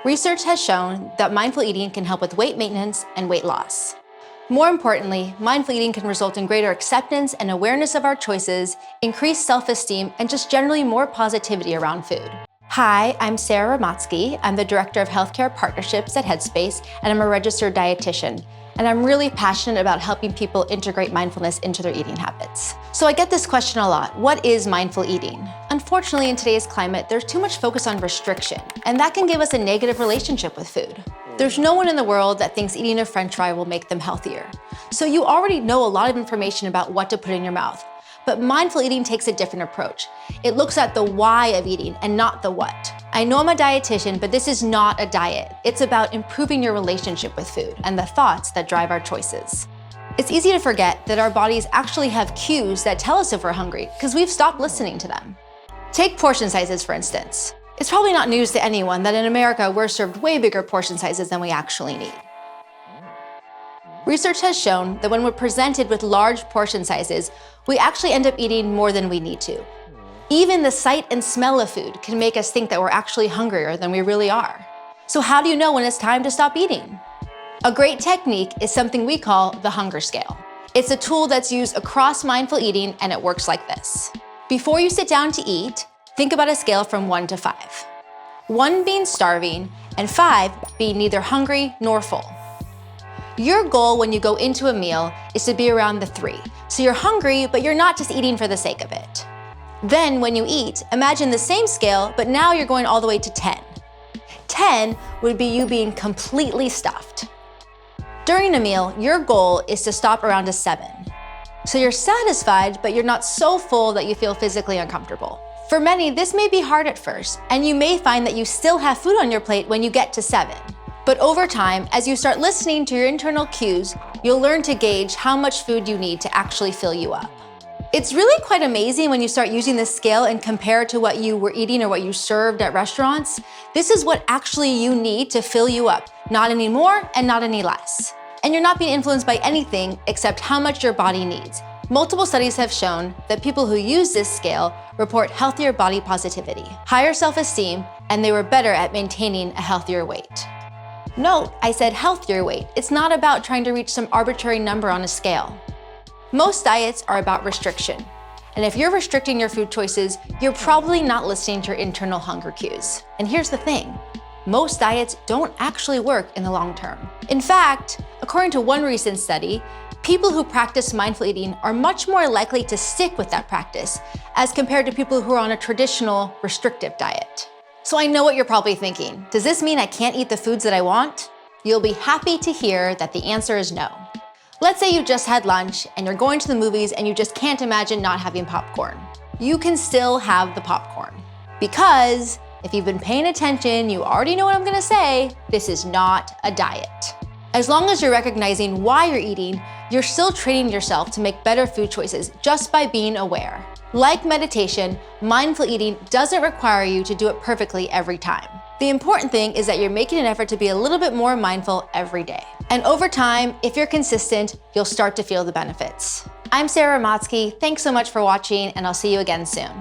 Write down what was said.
Research has shown that mindful eating can help with weight maintenance and weight loss. More importantly, mindful eating can result in greater acceptance and awareness of our choices, increased self-esteem, and just generally more positivity around food. Hi, I'm Sarah Ramatsky. I'm the Director of Healthcare Partnerships at Headspace, and I'm a registered dietitian. And I'm really passionate about helping people integrate mindfulness into their eating habits. So I get this question a lot: what is mindful eating? Unfortunately, in today's climate, there's too much focus on restriction, and that can give us a negative relationship with food. There's no one in the world that thinks eating a French fry will make them healthier. So you already know a lot of information about what to put in your mouth. But mindful eating takes a different approach. It looks at the why of eating and not the what. I know I'm a dietitian, but this is not a diet. It's about improving your relationship with food and the thoughts that drive our choices. It's easy to forget that our bodies actually have cues that tell us if we're hungry because we've stopped listening to them. Take portion sizes, for instance. It's probably not news to anyone that in America, we're served way bigger portion sizes than we actually need. Research has shown that when we're presented with large portion sizes, we actually end up eating more than we need to. Even the sight and smell of food can make us think that we're actually hungrier than we really are. So how do you know when it's time to stop eating? A great technique is something we call the hunger scale. It's a tool that's used across mindful eating, and it works like this. Before you sit down to eat, think about a scale from 1 to 5. 1 being starving, and 5 being neither hungry nor full. Your goal when you go into a meal is to be around the 3. So you're hungry, but you're not just eating for the sake of it. Then when you eat, imagine the same scale, but now you're going all the way to 10. 10 would be you being completely stuffed. During a meal, your goal is to stop around a 7. So you're satisfied, but you're not so full that you feel physically uncomfortable. For many, this may be hard at first, and you may find that you still have food on your plate when you get to 7. But over time, as you start listening to your internal cues, you'll learn to gauge how much food you need to actually fill you up. It's really quite amazing when you start using this scale and compare it to what you were eating or what you served at restaurants. This is what actually you need to fill you up, not any more and not any less. And you're not being influenced by anything except how much your body needs. Multiple studies have shown that people who use this scale report healthier body positivity, higher self-esteem, and they were better at maintaining a healthier weight. Note, I said healthier weight. It's not about trying to reach some arbitrary number on a scale. Most diets are about restriction. And if you're restricting your food choices, you're probably not listening to your internal hunger cues. And here's the thing, most diets don't actually work in the long term. In fact, according to one recent study, people who practice mindful eating are much more likely to stick with that practice as compared to people who are on a traditional restrictive diet. So I know what you're probably thinking. Does this mean I can't eat the foods that I want? You'll be happy to hear that the answer is no. Let's say you just had lunch and you're going to the movies and you just can't imagine not having popcorn. You can still have the popcorn. Because if you've been paying attention, you already know what I'm gonna say, this is not a diet. As long as you're recognizing why you're eating, you're still training yourself to make better food choices just by being aware. Like meditation, mindful eating doesn't require you to do it perfectly every time. The important thing is that you're making an effort to be a little bit more mindful every day. And over time, if you're consistent, you'll start to feel the benefits. I'm Sarah Ramatsky. Thanks so much for watching, and I'll see you again soon.